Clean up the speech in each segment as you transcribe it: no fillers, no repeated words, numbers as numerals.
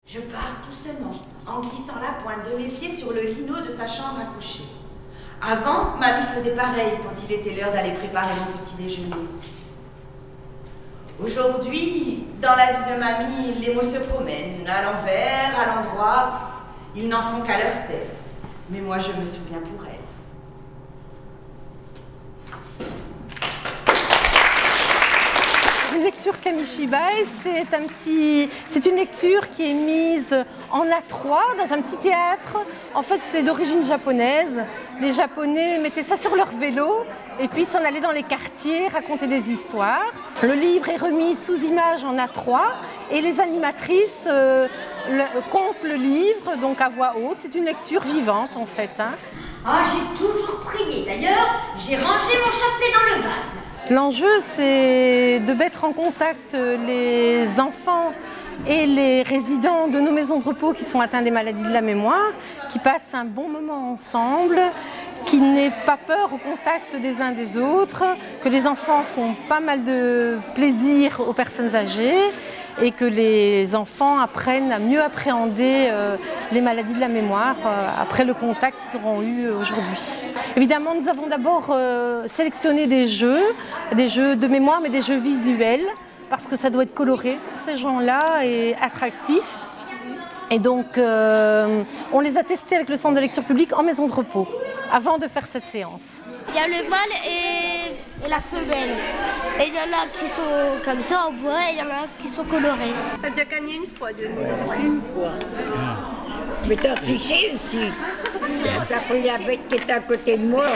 Je pars tout seulement, en glissant la pointe de mes pieds sur le lino de sa chambre à coucher. Avant, mamie faisait pareil quand il était l'heure d'aller préparer mon petit déjeuner. Aujourd'hui, dans la vie de mamie, les mots se promènent, à l'envers, à l'endroit. Ils n'en font qu'à leur tête. Mais moi, je me souviens pour elle. Une lecture Kamishibai, c'est une lecture qui est mise en A3 dans un petit théâtre. En fait, c'est d'origine japonaise. Les Japonais mettaient ça sur leur vélo et puis s'en allaient dans les quartiers raconter des histoires. Le livre est remis sous image en A3 et les animatrices comptent le livre, donc à voix haute. C'est une lecture vivante en fait. Ah, j'ai toujours prié. D'ailleurs, j'ai rangé mon chapelet dans le vase. L'enjeu, c'est de mettre en contact les enfants et les résidents de nos maisons de repos qui sont atteints des maladies de la mémoire, qui passent un bon moment ensemble, qui n'aient pas peur au contact des uns des autres, que les enfants font pas mal de plaisir aux personnes âgées et que les enfants apprennent à mieux appréhender les maladies de la mémoire après le contact qu'ils auront eu aujourd'hui. Évidemment, nous avons d'abord sélectionné des jeux de mémoire, mais des jeux visuels, parce que ça doit être coloré pour ces gens-là et attractif. Et donc, on les a testés avec le centre de lecture publique en maison de repos, avant de faire cette séance. Il y a le mâle et la femelle. Et il y en a qui sont comme ça en bois et il y en a qui sont colorés. T'as déjà gagné une fois, Dionys? Une fois. Mais t'as triché aussi. T'as pris la bête qui était à côté de moi.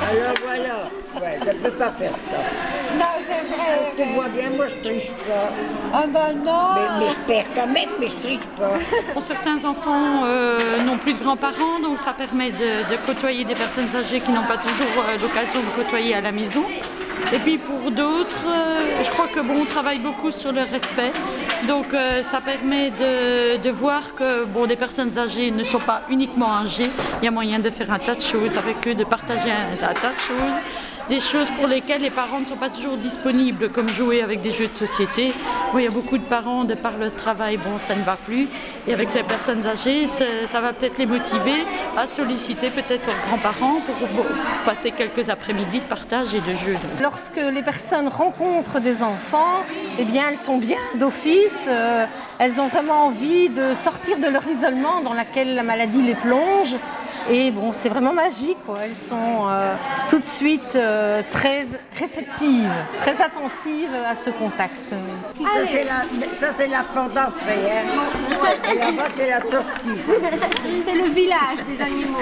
Alors voilà. Ouais, je ne peux pas faire ça. Non, c'est vrai. Tu vois bien, moi je triche pas. Ah ben non. Mais je perds quand même, mais je triche pas. Pour certains enfants n'ont plus de grands-parents, donc ça permet de côtoyer des personnes âgées qui n'ont pas toujours l'occasion de côtoyer à la maison. Et puis pour d'autres, je crois que on travaille beaucoup sur le respect. Donc ça permet de voir que des personnes âgées ne sont pas uniquement âgées. Il y a moyen de faire un tas de choses avec eux, de partager un tas de choses. Des choses pour lesquelles les parents ne sont pas toujours disponibles, comme jouer avec des jeux de société. Bon, il y a beaucoup de parents, de par le travail, ça ne va plus. Et avec les personnes âgées, ça va peut-être les motiver à solliciter peut-être leurs grands-parents pour passer quelques après-midi de partage et de jeu. Lorsque les personnes rencontrent des enfants, eh bien, elles sont bien d'office. Elles ont vraiment envie de sortir de leur isolement dans lequel la maladie les plonge. Et c'est vraiment magique, quoi. Elles sont tout de suite très réceptives, très attentives à ce contact. Ça c'est la porte d'entrée, hein. Et là-bas c'est la sortie. C'est le village des animaux.